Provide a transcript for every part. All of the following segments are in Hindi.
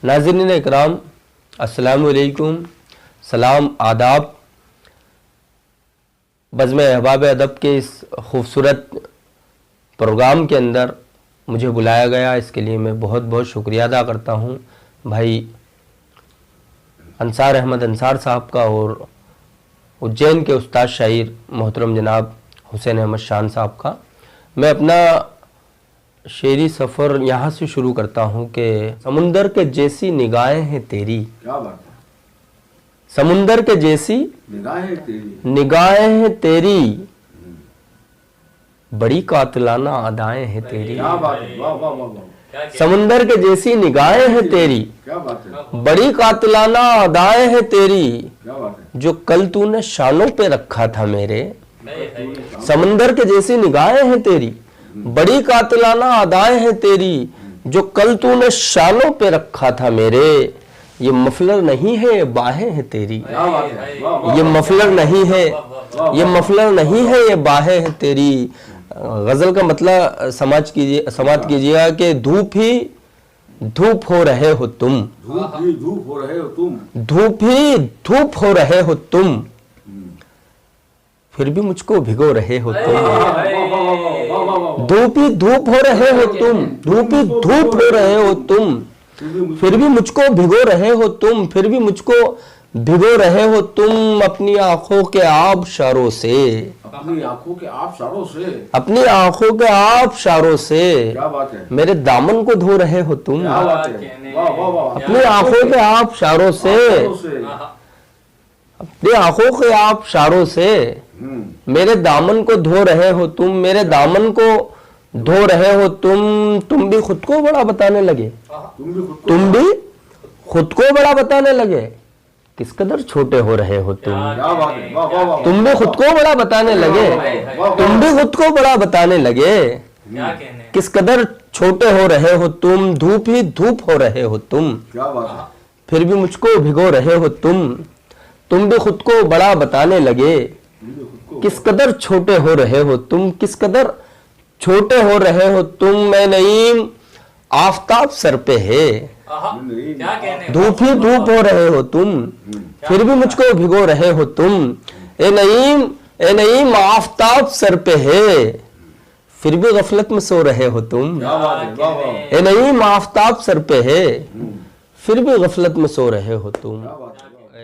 नाज़रीन इकराम, अस्सलामु अलैकुम, सलाम आदाब। बज़्म अहबाब अदब के इस खूबसूरत प्रोग्राम के अंदर मुझे बुलाया गया, इसके लिए मैं बहुत बहुत शुक्रिया अदा करता हूँ भाई अंसार अहमद अंसार साहब का और उज्जैन के उस्ताद शायर मोहतरम जनाब हुसैन अहमद शान साहब का। मैं अपना शेरी सफ़र यहाँ से शुरू करता हूँ कि समुंदर के जैसी निगाहें हैं तेरी। क्या बात है। समुंदर के जैसी निगाहें हैं तेरी, बड़ी कातिलाना अदाएं हैं तेरी। क्या बात है। वाह वाह वाह वाह। समुंदर के जैसी निगाहें हैं तेरी, क्या बात है। बड़ी कातिलाना अदाएं हैं तेरी, क्या बात है। जो कल तूने शानों पे रखा था मेरे। समुंदर के जैसी निगाहें हैं तेरी, बड़ी कातिलाना अदाएं हैं तेरी, जो कल तूने शानों पे रखा था मेरे। ये मफलर नहीं है, ये बाहें हैं तेरी। क्या बात है। वाह वाह। ये मफलर नहीं है, ये मफलर नहीं है, ये बाहें हैं तेरी। गजल का मतलब समाज कीजिएगा कि धूप ही धूप हो रहे हो तुम, धूप ही धूप हो रहे हो तुम, धूप ही धूप हो रहे हो तुम, फिर भी मुझको भिगो रहे हो तुम। धूप ही धूप हो रहे हो तुम, धूप ही धूप हो रहे हो तुम, फिर भी मुझको भिगो रहे हो तुम, फिर भी मुझको भिगो रहे हो तुम। अपनी आंखों के आबशारों से, अपनी आंखों के आबशारों से, अपनी आंखों के आबशारों से, क्या बात है। मेरे दामन को धो रहे हो तुम। क्या बात है। वाह वाह वाह। अपनी आंखों के आबशारों से, अपनी आंखों के आबशारों से मेरे दामन को धो रहे हो तुम, मेरे दामन को धो रहे हो तुम। तुम भी खुद को बड़ा बताने लगे, तुम भी खुद को बड़ा बताने लगे, किस कदर छोटे हो रहे हो तुम। क्या बात है। वाह वाह वाह। तुम भी खुद को बड़ा बताने लगे, तुम भी खुद को बड़ा बताने लगे, किस कदर छोटे हो रहे हो तुम। धूप ही धूप हो रहे हो तुम, क्या बात है। फिर भी मुझको भिगो रहे हो तुम भी खुद को बड़ा बताने लगे, किस कदर छोटे हो रहे हो तुम, किस कदर छोटे हो रहे हो तुम। मैं नईम आफताब सर पे है, धूप ही धूप हो रहे हो तुम, फिर भी मुझको भिगो रहे हो तुम। ए नईम आफताब सर पे है, फिर भी गफलत में सो रहे हो तुम। ए नईम आफताब सर पे है, फिर भी गफलत में सो रहे हो तुम।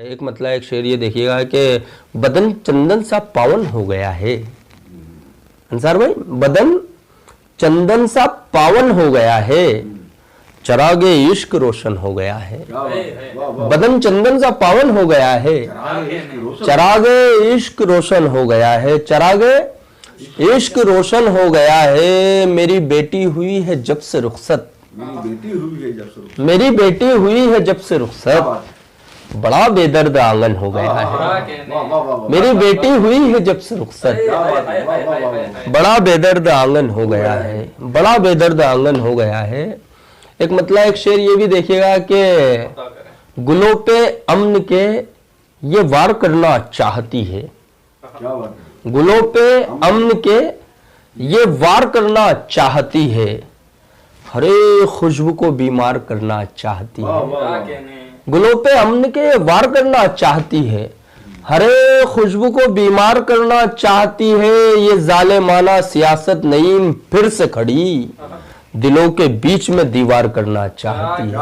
एक मतलब एक शेर ये देखिएगा कि बदन चंदन सा पावन हो गया है। अंसार भाई, बदन चंदन सा पावन हो गया है, चरागे इश्क रोशन हो गया है। बदन चंदन सा पावन हो गया है, चरागे इश्क रोशन हो गया है, चरागे इश्क रोशन हो गया है। मेरी बेटी हुई है जब से रुखसत, मेरी बेटी हुई है जब से रुखसत, बड़ा बेदर्द आंगन हो गया है। मेरी बेटी हुई है जब से रुखसत, बड़ा बेदर्द आंगन हो गया है, बड़ा बेदर्द आंगन हो गया है। एक मतलब एक शेर ये भी देखिएगा कि गुलों पे अमन के ये वार करना चाहती है। गुलों पे अमन के ये वार करना चाहती है, हरे खुशबू को बीमार करना चाहती है। गुलों पे अमन के वार करना चाहती है, हरे खुशबू को बीमार करना चाहती है। ये जालिमाना सियासत नईम फिर से खड़ी, दिलों के बीच में दीवार करना चाहती है।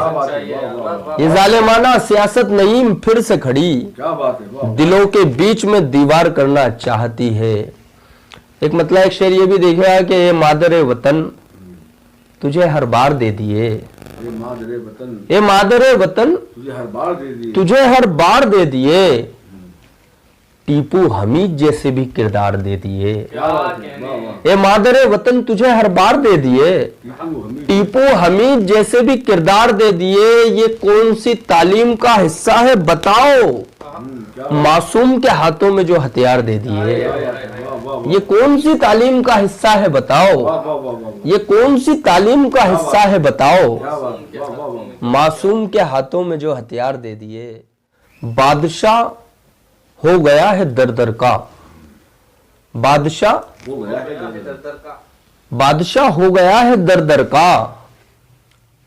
ये जालिमाना सियासत नईम फिर से खड़ी, दिलों के बीच में दीवार करना चाहती है। एक मतलब एक शेर ये भी देखा कि ये मादर वतन तुझे हर बार दे दिए, ये मादर वतन तुझे हर बार दे दिए, टीपू हमीद जैसे भी किरदार दे दिए। ये मादर वतन तुझे हर बार दे दिए, टीपू हमीद जैसे भी किरदार दे दिए। ये कौन सी तालीम का हिस्सा है बताओ, मासूम के हाथों में जो हथियार दे दिए। ये कौन सी तालीम का हिस्सा है बताओ, ये कौन सी तालीम का हिस्सा है बताओ, मासूम के हाथों में जो हथियार दे दिए। बादशाह हो गया है दर दर का, बादशाह हो गया है दर का। बादशाह हो गया है दर दर का,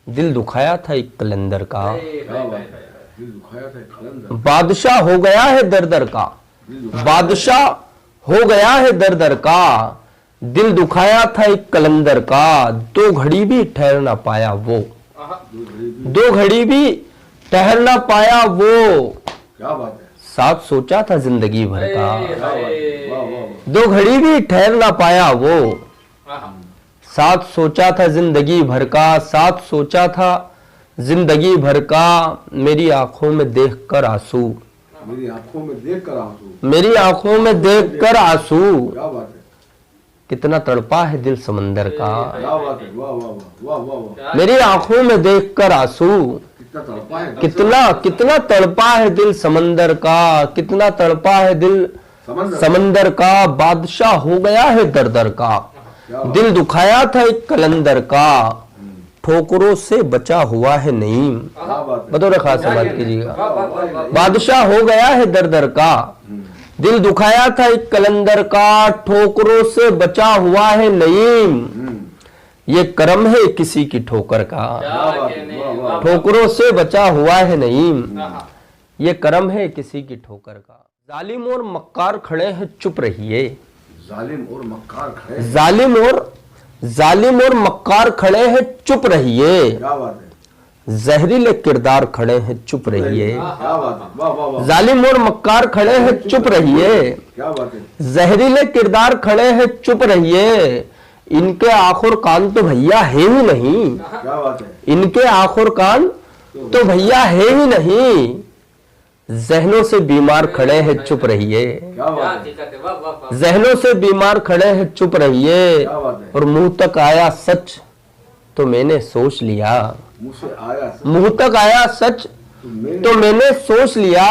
दिल दुखाया था एक कलंदर का। दिल दुखाया था कलंदर। बादशाह हो गया है दर दर का, बादशाह हो गया है दर दर का, दिल दुखाया था एक कलंदर का। दो घड़ी भी ठहर ना पाया वो, दो घड़ी भी ठहर ना पाया वो, क्या बात है। साथ सोचा था जिंदगी भर का। क्या बात है। वाह वाह वाह। दो घड़ी भी ठहर ना पाया वो, साथ सोचा था जिंदगी भर का, साथ सोचा था जिंदगी भर का। मेरी आंखों में देख कर आंसू, मेरी आंखों में देख कर आंसू। मेरी आंखों में देख कर आंसू, क्या बात है। कितना तड़पा है दिल समंदर का। क्या बात है। वाह वाह वाह वाह वाह। मेरी आंखों में देख कर आंसू, कितना तड़पा है। कितना कितना तड़पा है दिल समंदर का, कितना तड़पा है दिल समंदर का। बादशाह हो गया है दर दर का, दिल दुखाया था एक कलंदर का। ठोकरों से बचा हुआ है नईम, बतौर खास समाज कीजिएगा। बादशाह हो गया है दर दर का, दिल दुखाया था एक कलंदर का। ठोकरों से बचा हुआ है नईम, ये कर्म है किसी की ठोकर का। ठोकरों से बचा हुआ है नईम, ये कर्म है किसी की ठोकर का। जालिम और मक्कार खड़े हैं चुप रहिए, जालिम और मक्कार खड़े। जालिम और मक्कार खड़े हैं चुप रहिए। क्या बात है। जहरीले किरदार खड़े हैं चुप रहिए। क्या बात है। वाह वाह वाह। जालिम और मक्कार खड़े हैं चुप रहिए। क्या बात है। जहरीले किरदार खड़े हैं चुप रहिए। इनके आखिर कान तो भैया है ही नहीं, क्या बात है। इनके आखिर कान तो भैया है ही नहीं। जहनों से बीमार खड़े हैं चुप रहिए। क्या बात है। जहनों से बीमार खड़े हैं चुप रहिए। क्या बात है। और मुंह तक आया सच तो मैंने सोच लिया, मुंह से आया सच, मुंह तक आया सच तो मैंने सोच लिया।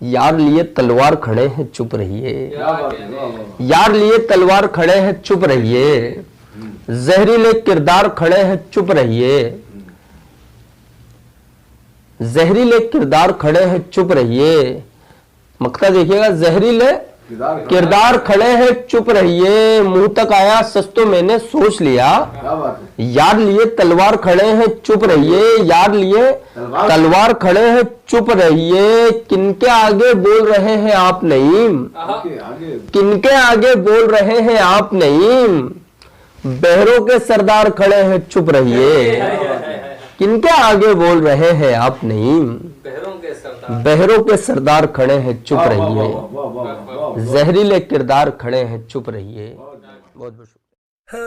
यार लिए तलवार खड़े हैं चुप रहिए। क्या बात है। वाह वाह। यार लिए तलवार खड़े हैं चुप रहिए। जहरीले किरदार खड़े हैं चुप रहिए। जहरीले किरदार खड़े हैं चुप रहिए। मक्ता देखिएगा, जहरीले किरदार खड़े हैं चुप रहिए। मुंह तक आया सच तो मैंने सोच लिया। क्या बात है। यार लिए तलवार खड़े हैं चुप रहिए। यार लिए तलवार खड़े हैं चुप रहिए। किनके आगे बोल रहे हैं आप नईम, आगे किनके आगे बोल रहे हैं आप नईम। बहरों के सरदार खड़े हैं चुप रहिए। किनके आगे बोल रहे हैं आप नईम। बहरों के सरदार खड़े हैं चुप रहिए। जहरीले किरदार खड़े हैं चुप रहिए। बहुत बहुत शुक्रिया।